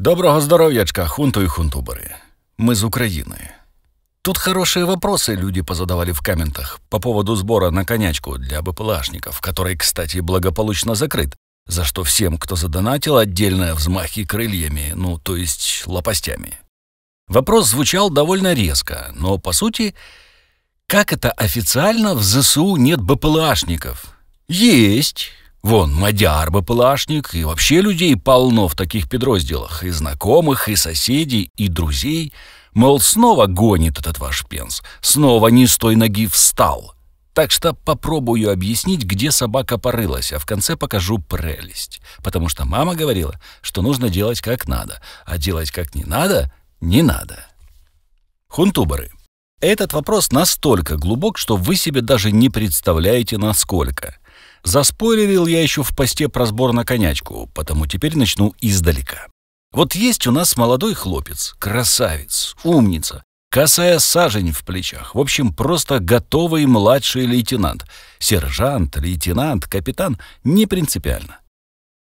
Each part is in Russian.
Доброго здоров'ячка, хунту и хунтуберы. Мы из Украины. Тут хорошие вопросы люди позадавали в комментах по поводу сбора на конячку для БПЛАшников, который, кстати, благополучно закрыт, за что всем, кто задонатил, отдельные взмахи крыльями, то есть лопастями. Вопрос звучал довольно резко, но, по сути, как это официально в ЗСУ нет БПЛАшников? Есть. Вон, мадяр БПЛАшник, и вообще людей полно в таких подрозділах, и знакомых, и соседей, и друзей. Мол, снова гонит этот ваш пенс, снова не с той ноги встал. Так что попробую объяснить, где собака порылась, а в конце покажу прелесть. Потому что мама говорила, что нужно делать как надо, а делать как не надо — не надо. Хунтуберы, этот вопрос настолько глубок, что вы себе даже не представляете, насколько. Заспойлерил я еще в посте про сбор на конячку, потому теперь начну издалека. Вот есть у нас молодой хлопец, красавец, умница, косая сажень в плечах, в общем, просто готовый младший лейтенант. Сержант, лейтенант, капитан — не принципиально.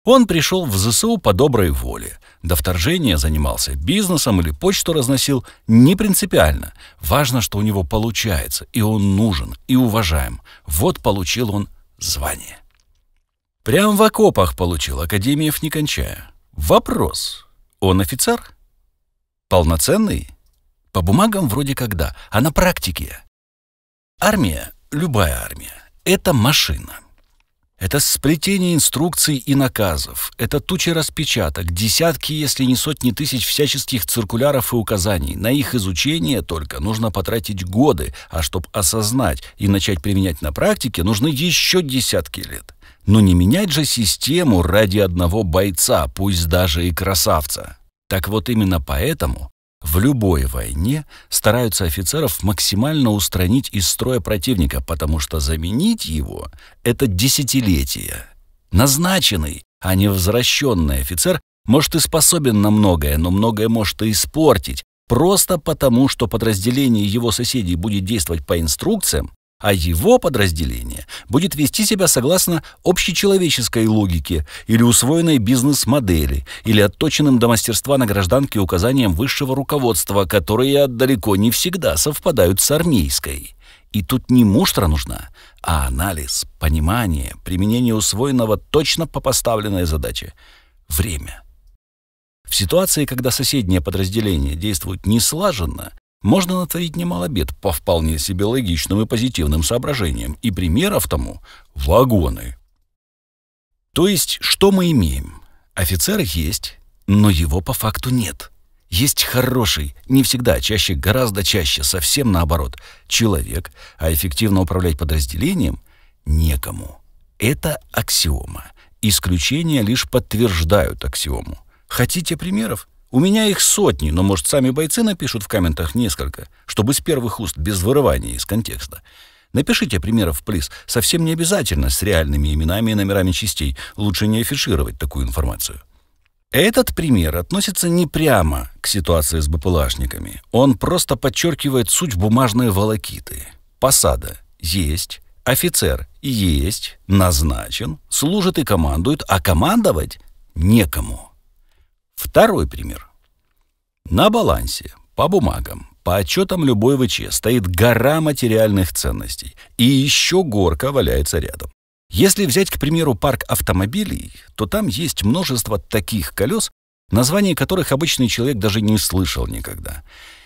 Он пришел в ЗСУ по доброй воле. До вторжения занимался бизнесом или почту разносил — не принципиально. Важно, что у него получается, и он нужен, и уважаем. Вот получил он звание. Прям в окопах получил, академиев не кончая. Вопрос. Он офицер? Полноценный? По бумагам вроде как да, а на практике? Армия, любая армия, это машина. Это сплетение инструкций и наказов, это тучи распечаток, десятки, если не сотни тысяч всяческих циркуляров и указаний. На их изучение только нужно потратить годы, а чтобы осознать и начать применять на практике, нужны еще десятки лет. Но не менять же систему ради одного бойца, пусть даже и красавца. Так вот именно поэтому в любой войне стараются офицеров максимально устранить из строя противника, потому что заменить его — это десятилетия. Назначенный, а не возвращенный офицер может и способен на многое, но многое может и испортить, просто потому, что подразделение его соседей будет действовать по инструкциям, а его подразделение будет вести себя согласно общечеловеческой логике или усвоенной бизнес-модели, или отточенным до мастерства на гражданке указаниям высшего руководства, которые далеко не всегда совпадают с армейской. И тут не муштра нужна, а анализ, понимание, применение усвоенного точно по поставленной задаче. Время. В ситуации, когда соседнее подразделение действует неслаженно, можно натворить немало бед по вполне себе логичным и позитивным соображениям, и примеров тому — вагоны. То есть, что мы имеем? Офицер есть, но его по факту нет. Есть хороший, не всегда, чаще, гораздо чаще, совсем наоборот, человек, а эффективно управлять подразделением некому. Это аксиома. Исключения лишь подтверждают аксиому. Хотите примеров? У меня их сотни, но, может, сами бойцы напишут в комментах несколько, чтобы с первых уст, без вырывания из контекста. Напишите примеров, плиз. Совсем не обязательно с реальными именами и номерами частей. Лучше не афишировать такую информацию. Этот пример относится не прямо к ситуации с БПЛАшниками. Он просто подчеркивает суть бумажной волокиты. Посада есть, офицер есть, назначен, служит и командует, а командовать некому. Второй пример. На балансе, по бумагам, по отчетам любой ВЧ стоит гора материальных ценностей, и еще горка валяется рядом. Если взять, к примеру, парк автомобилей, то там есть множество таких колес, названий которых обычный человек даже не слышал никогда.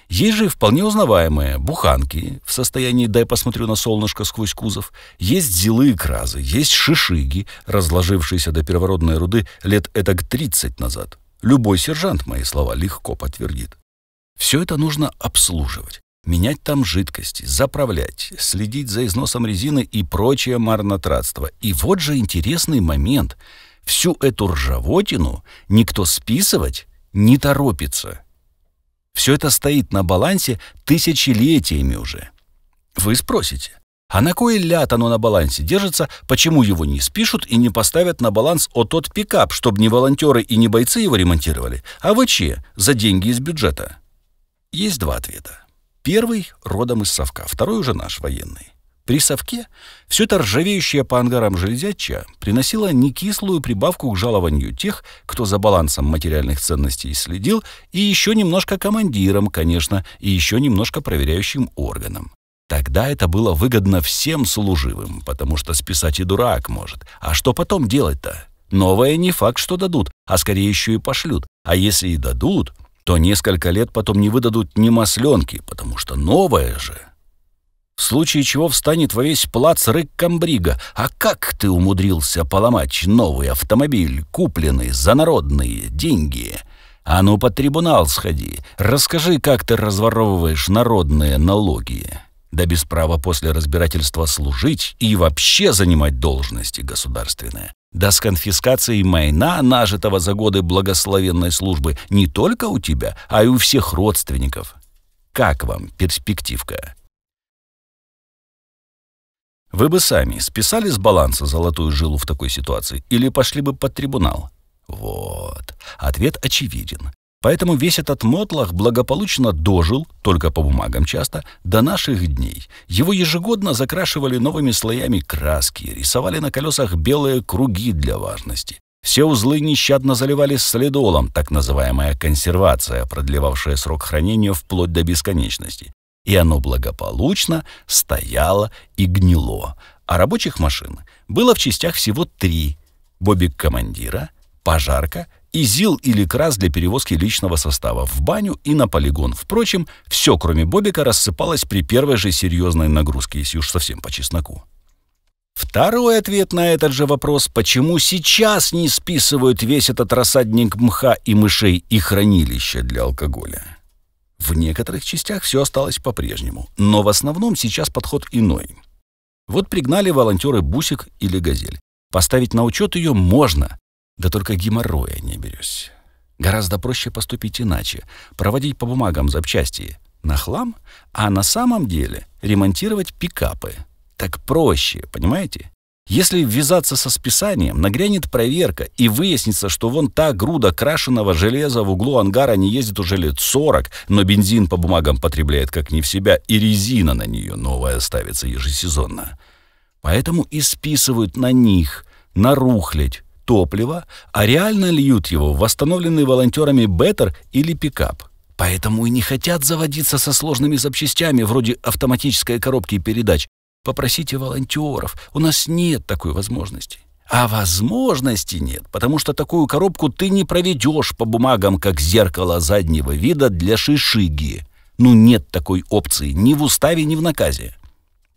Есть же вполне узнаваемые буханки в состоянии «дай посмотрю на солнышко сквозь кузов», есть зилы и кразы, есть шишиги, разложившиеся до первородной руды лет этак 30 назад. Любой сержант мои слова легко подтвердит. Все это нужно обслуживать, менять там жидкости, заправлять, следить за износом резины и прочее марнотратство. И вот же интересный момент. Всю эту ржавотину никто списывать не торопится. Все это стоит на балансе тысячелетиями уже. Вы спросите, а на кой ляд оно на балансе держится, почему его не спишут и не поставят на баланс тот пикап, чтобы не волонтеры и не бойцы его ремонтировали, а ВЧ за деньги из бюджета? Есть два ответа. Первый родом из совка, второй уже наш, военный. При совке все это ржавеющее по ангарам железяча приносило некислую прибавку к жалованию тех, кто за балансом материальных ценностей следил, и еще немножко командирам, конечно, и еще немножко проверяющим органам. Тогда это было выгодно всем служивым, потому что списать и дурак может. А что потом делать-то? Новое не факт, что дадут, а скорее еще и пошлют. А если и дадут, то несколько лет потом не выдадут ни масленки, потому что новое же. В случае чего встанет во весь плац рык комбрига. А как ты умудрился поломать новый автомобиль, купленный за народные деньги? А ну под трибунал сходи, расскажи, как ты разворовываешь народные налоги. Да без права после разбирательства служить и вообще занимать должности государственные. Да с конфискацией майна, нажитого за годы благословенной службы, не только у тебя, а и у всех родственников. Как вам перспективка? Вы бы сами списали с баланса золотую жилу в такой ситуации или пошли бы под трибунал? Вот. Ответ очевиден. Поэтому весь этот мотлох благополучно дожил, только по бумагам часто, до наших дней. Его ежегодно закрашивали новыми слоями краски, рисовали на колесах белые круги для важности. Все узлы нещадно заливали солидолом, так называемая консервация, продлевавшая срок хранения вплоть до бесконечности. И оно благополучно стояло и гнило. А рабочих машин было в частях всего 3. Бобик командира, пожарка и ЗИЛ или КРАС для перевозки личного состава в баню и на полигон. Впрочем, все, кроме Бобика, рассыпалось при первой же серьезной нагрузке, если уж совсем по чесноку. Второй ответ на этот же вопрос, почему сейчас не списывают весь этот рассадник мха и мышей и хранилища для алкоголя. В некоторых частях все осталось по-прежнему, но в основном сейчас подход иной. Вот пригнали волонтеры бусик или газель. Поставить на учет ее можно, да только геморроя не берусь. Гораздо проще поступить иначе, проводить по бумагам запчасти на хлам, а на самом деле ремонтировать пикапы. Так проще, понимаете? Если ввязаться со списанием, нагрянет проверка и выяснится, что вон та груда крашеного железа в углу ангара не ездит уже лет 40, но бензин по бумагам потребляет как не в себя, и резина на нее новая ставится ежесезонно. Поэтому и списывают на них, на рухлядь, топливо, а реально льют его в восстановленный волонтерами беттер или пикап. Поэтому и не хотят заводиться со сложными запчастями вроде автоматической коробки передач. Попросите волонтеров, у нас нет такой возможности. А возможности нет, потому что такую коробку ты не проведешь по бумагам, как зеркало заднего вида для шишиги. Ну нет такой опции ни в уставе, ни в наказе.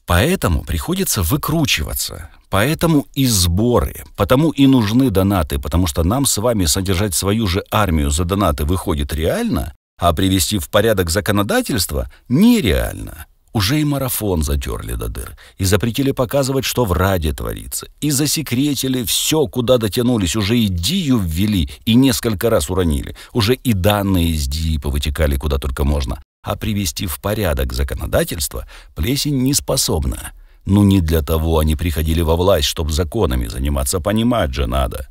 Поэтому приходится выкручиваться. Поэтому и сборы, потому и нужны донаты, потому что нам с вами содержать свою же армию за донаты выходит реально, а привести в порядок законодательство нереально. Уже и марафон затерли до дыр, и запретили показывать, что в Раде творится, и засекретили все, куда дотянулись, уже и ДИЮ ввели, и несколько раз уронили, уже и данные из ДИИ повытекали куда только можно, а привести в порядок законодательство плесень не способна. Ну не для того они приходили во власть, чтобы законами заниматься, понимать же надо.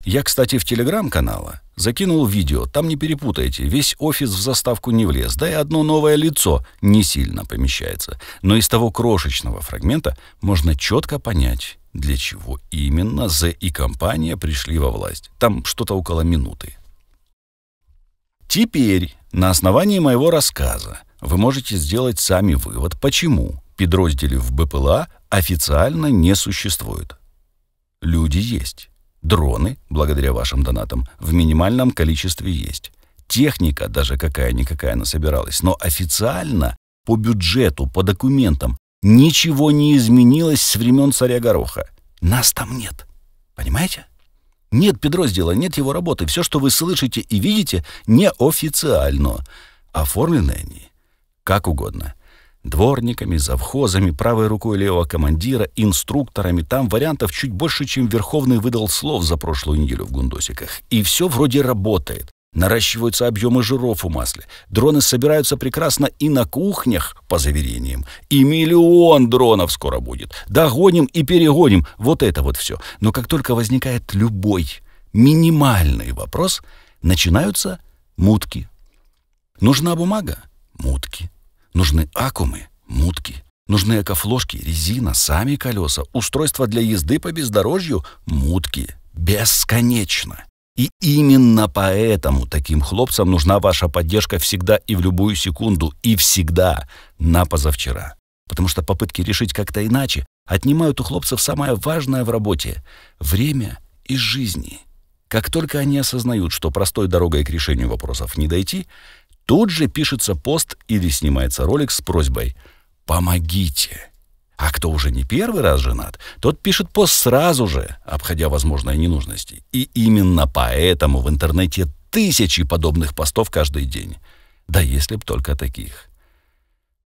Я, кстати, в телеграм-канала закинул видео, там не перепутайте, весь офис в заставку не влез, да и одно новое лицо не сильно помещается. Но из того крошечного фрагмента можно четко понять, для чего именно З и компания пришли во власть. Там что-то около минуты. Теперь, на основании моего рассказа, вы можете сделать сами вывод, почему подразделов БПЛА официально не существует. Люди есть. Дроны, благодаря вашим донатам, в минимальном количестве есть. Техника, даже какая-никакая насобиралась, но официально, по бюджету, по документам, ничего не изменилось с времен царя Гороха. Нас там нет. Понимаете? Нет подраздела, нет его работы. Все, что вы слышите и видите, неофициально. Оформлены они как угодно. Дворниками, завхозами, правой рукой левого командира, инструкторами. Там вариантов чуть больше, чем Верховный выдал слов за прошлую неделю в гундосиках. И все вроде работает. Наращиваются объемы жиров в масле. Дроны собираются прекрасно и на кухнях, по заверениям. И 1 миллион дронов скоро будет. Догоним и перегоним. Вот это вот все. Но как только возникает любой минимальный вопрос, начинаются мутки. Нужна бумага? Мутки. Нужны аккумы? Мутки. Нужны экофложки, резина, сами колеса, устройства для езды по бездорожью, мутки. Бесконечно. И именно поэтому таким хлопцам нужна ваша поддержка всегда и в любую секунду, и всегда на позавчера. Потому что попытки решить как-то иначе отнимают у хлопцев самое важное в работе – время из жизни. Как только они осознают, что простой дорогой к решению вопросов не дойти, тут же пишется пост или снимается ролик с просьбой «Помогите». А кто уже не первый раз женат, тот пишет пост сразу же, обходя возможные ненужности. И именно поэтому в интернете тысячи подобных постов каждый день. Да если б только таких.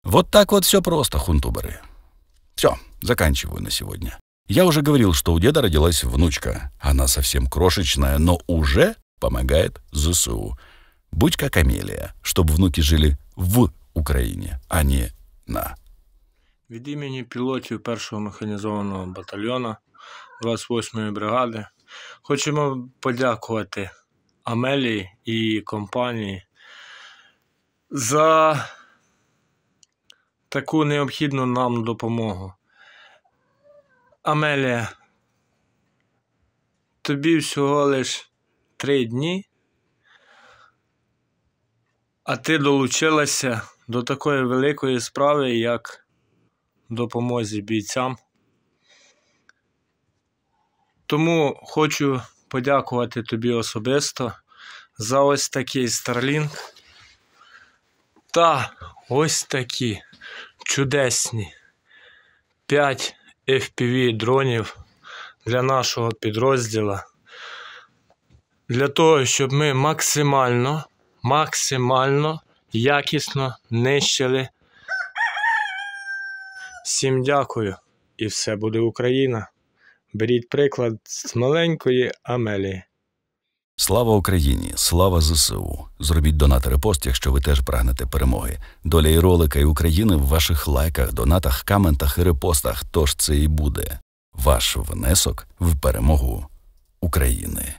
Вот так вот все просто, хунтуберы. Все, заканчиваю на сегодня. Я уже говорил, что у деда родилась внучка. Она совсем крошечная, но уже помогает ЗСУ. Будь как Амелия, чтобы внуки жили в Україні, а не на. Від імені пілотів 1-го механізованого батальйону 28-ї бригади хочемо подякувати Амелії і компанії за таку необхідну нам допомогу. Амелія, тобі всього лиш 3 дні, а ти долучилася до такої великої справи, як допомозі бійцям. Тому хочу подякувати тобі особисто за ось такий Starlink та ось такі чудесні 5 FPV-дронів для нашого підрозділу. Для того, щоб ми максимально якісно нищили. Всім дякую, і все буде Україна. Беріть приклад з маленької Амелії. Слава Україні! Слава ЗСУ! Зробіть донат і репост, якщо ви теж прагнете перемоги. Доля і ролика, і України в ваших лайках, донатах, коментах і репостах. Тож це і буде ваш внесок в перемогу України.